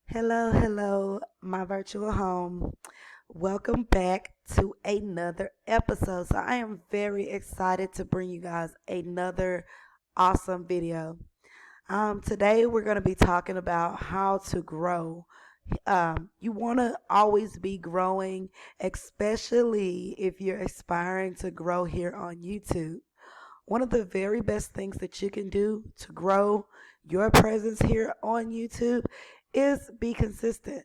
Hello, hello, my virtual home. Welcome back to another episode. So, I am very excited to bring you guys another awesome video. Today, we're going to be talking about how to grow. You want to always be growing, especially if you're aspiring to grow here on YouTube. One of the very best things that you can do to grow your presence here on YouTube is be consistent.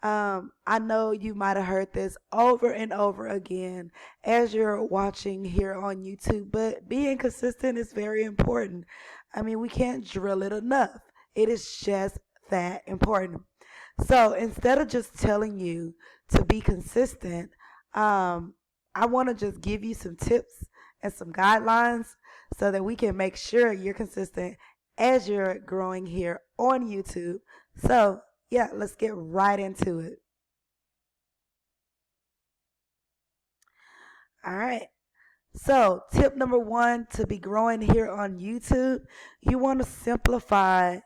I know you might have heard this over and over again as you're watching here on YouTube, but being consistent is very important. I mean, we can't drill it enough. It is just that important. So instead of just telling you to be consistent, I want to just give you some tips and some guidelines so that we can make sure you're consistent as you're growing here on YouTube. So, yeah, let's get right into it. All right. So, tip number one to be growing here on YouTube, you want to simplify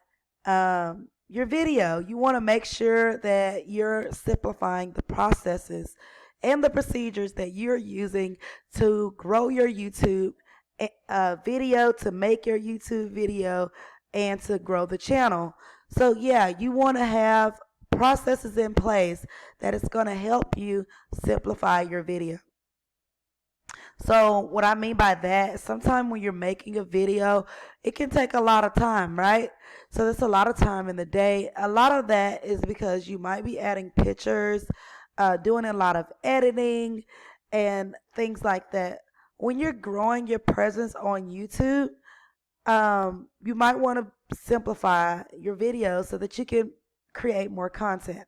your video. You want to make sure that you're simplifying the processes and the procedures that you're using to grow your YouTube video, to make your YouTube video, and to grow the channel. So, yeah, you want to have processes in place that is going to help you simplify your video. So what I mean by that, sometimes when you're making a video, it can take a lot of time, right? So there's a lot of time in the day. A lot of that is because you might be adding pictures, doing a lot of editing, and things like that. When you're growing your presence on YouTube, you might want to simplify your videos so that you can create more content.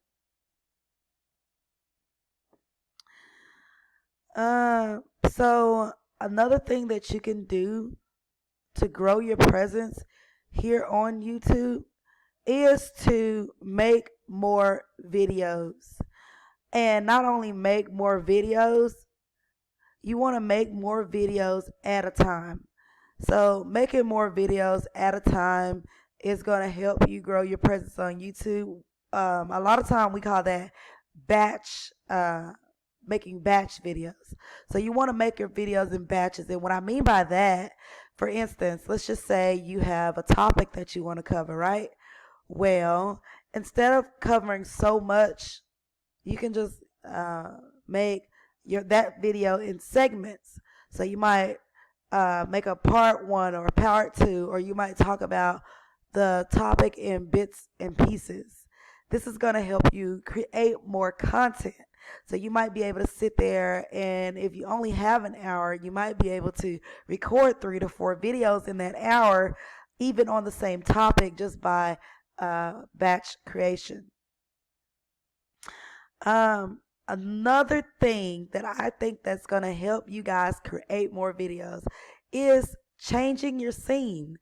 Uh, so another thing that you can do to grow your presence here on YouTube is to make more videos. And not only make more videos, you want to make more videos at a time. So making more videos at a time is going to help you grow your presence on YouTube. A lot of time we call that batch making batch videos. So you want to make your videos in batches. And what I mean by that, for instance, let's just say you have a topic that you want to cover, right? Well, instead of covering so much, you can just make that video in segments. So you might make a part one or part two, or you might talk about the topic in bits and pieces. This is going to help you create more content. So you might be able to sit there, and if you only have an hour, you might be able to record 3 to 4 videos in that hour, even on the same topic, just by batch creation. Another thing that I think that's going to help you guys create more videos is changing your scene.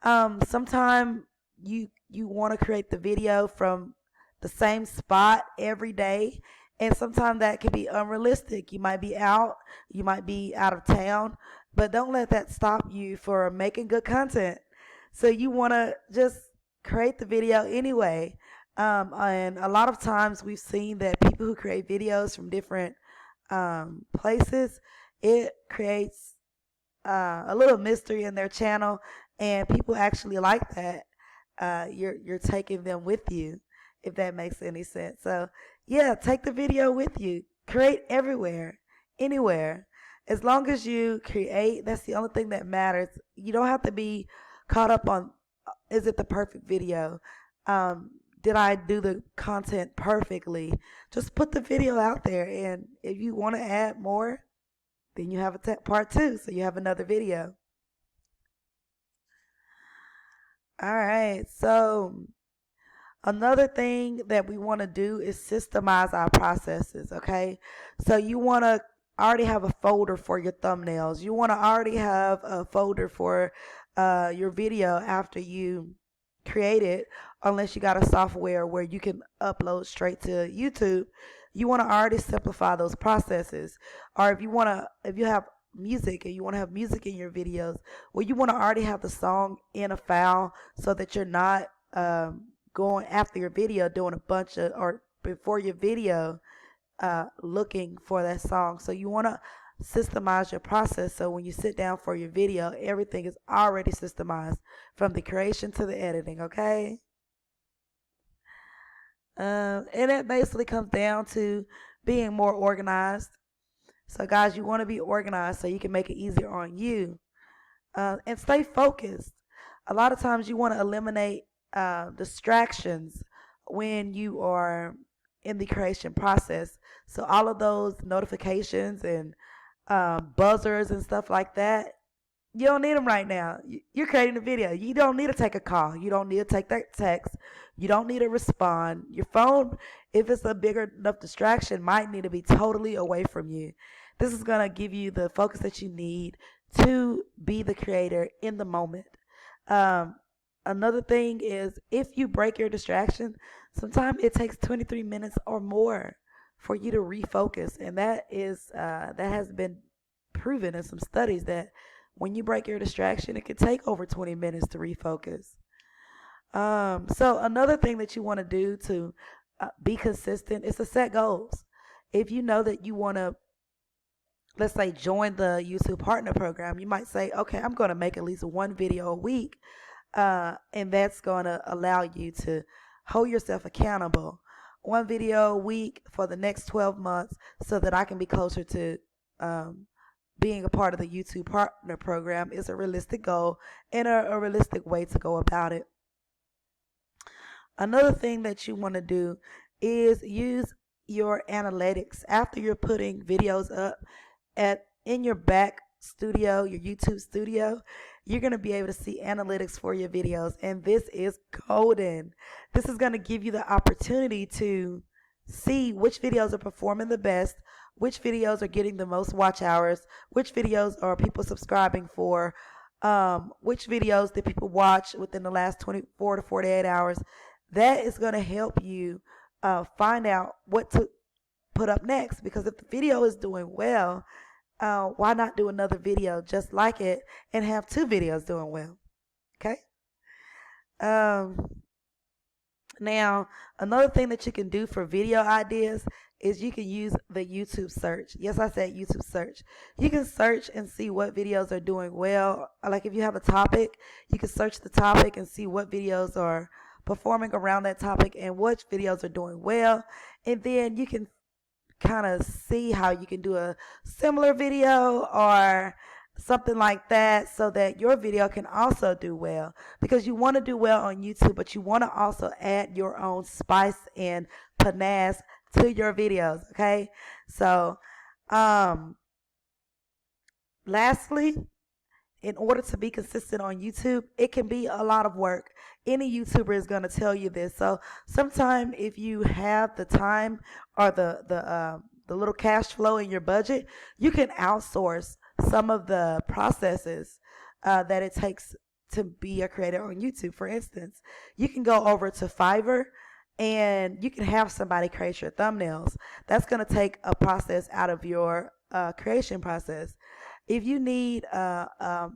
Sometimes you want to create the video from the same spot every day, and sometimes that can be unrealistic. You might be out of town, but don't let that stop you for making good content. So you want to just create the video anyway. And a lot of times we've seen that people who create videos from different places, it creates a little mystery in their channel, and people actually like that. You're taking them with you, if that makes any sense. So yeah, take the video with you. Create everywhere, anywhere. As long as you create, that's the only thing that matters. You don't have to be caught up on, is it the perfect video? Did I do the content perfectly? Just put the video out there, and if you want to add more, then you have a part two, so you have another video. All right, so another thing that we want to do is systemize our processes, okay? So you want to already have a folder for your thumbnails. You want to already have a folder for your video after you create it, unless you got a software where you can upload straight to YouTube. You want to already simplify those processes. Or if you have music and you want to have music in your videos, well, you want to already have the song in a file so that you're not going after your video, doing a bunch of, or before your video, looking for that song. So you want to systemize your process, so when you sit down for your video, everything is already systemized from the creation to the editing, okay? And it basically comes down to being more organized. So guys, you want to be organized so you can make it easier on you, and stay focused. A lot of times you want to eliminate distractions when you are in the creation process. So all of those notifications and buzzers and stuff like that, you don't need them right now. You're creating a video. You don't need to take a call. You don't need to take that text. You don't need to respond. Your phone, if it's a bigger enough distraction, might need to be totally away from you. This is going to give you the focus that you need to be the creator in the moment. Another thing is, if you break your distraction, sometimes it takes 23 minutes or more for you to refocus. And that has been proven in some studies that when you break your distraction, it can take over 20 minutes to refocus. So another thing that you want to do to be consistent is to set goals. If you know that you want to, let's say, join the YouTube Partner Program, you might say, okay, I'm going to make at least one video a week, and that's going to allow you to hold yourself accountable. One video a week for the next 12 months so that I can be closer to being a part of the YouTube Partner Program is a realistic goal and a realistic way to go about it. Another thing that you want to do is use your analytics. After you're putting videos up in your back studio, your YouTube studio, you're going to be able to see analytics for your videos, and this is golden. This is going to give you the opportunity to see which videos are performing the best, which videos are getting the most watch hours, which videos are people subscribing for, which videos did people watch within the last 24 to 48 hours. That is going to help you find out what to put up next, because if the video is doing well, why not do another video just like it and have two videos doing well? Okay. Now, another thing that you can do for video ideas is you can use the YouTube search. Yes, I said YouTube search. You can search and see what videos are doing well. Like if you have a topic, you can search the topic and see what videos are performing around that topic and which videos are doing well. And then you can kind of see how you can do a similar video or something like that so that your video can also do well, because you want to do well on YouTube, but you want to also add your own spice and panache to your videos. Okay, so lastly, in order to be consistent on YouTube, it can be a lot of work. Any YouTuber is going to tell you this. So sometime if you have the time or the little cash flow in your budget, you can outsource some of the processes that it takes to be a creator on YouTube. For instance, you can go over to Fiverr and you can have somebody create your thumbnails. That's going to take a process out of your creation process. If you need a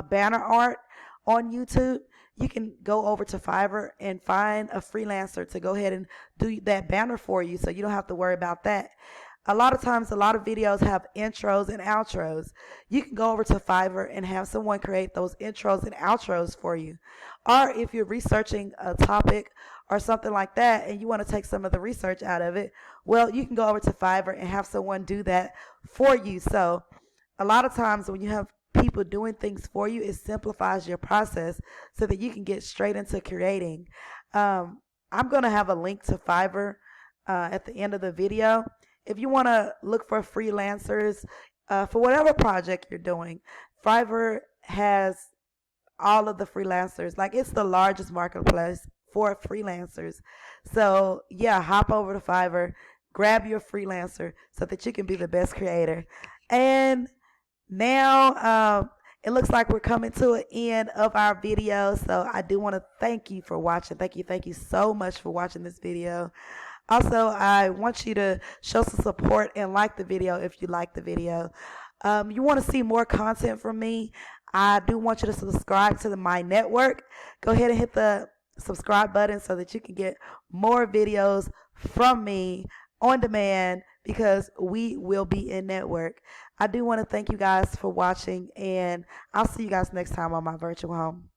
banner art on YouTube, you can go over to Fiverr and find a freelancer to go ahead and do that banner for you, so you don't have to worry about that. A lot of times, a lot of videos have intros and outros. You can go over to Fiverr and have someone create those intros and outros for you. Or if you're researching a topic or something like that and you want to take some of the research out of it, well, you can go over to Fiverr and have someone do that for you. So a lot of times when you have people doing things for you, it simplifies your process so that you can get straight into creating. I'm going to have a link to Fiverr at the end of the video. If you want to look for freelancers for whatever project you're doing, Fiverr has all of the freelancers. Like, it's the largest marketplace for freelancers. So yeah, hop over to Fiverr, grab your freelancer so that you can be the best creator. And now it looks like we're coming to an end of our video. So I do want to thank you for watching. Thank you so much for watching this video. Also, I want you to show some support and like the video if you like the video. You want to see more content from me, I do want you to subscribe to my network. Go ahead and hit the subscribe button so that you can get more videos from me on demand, because we will be in network. I do want to thank you guys for watching, and I'll see you guys next time on my virtual home.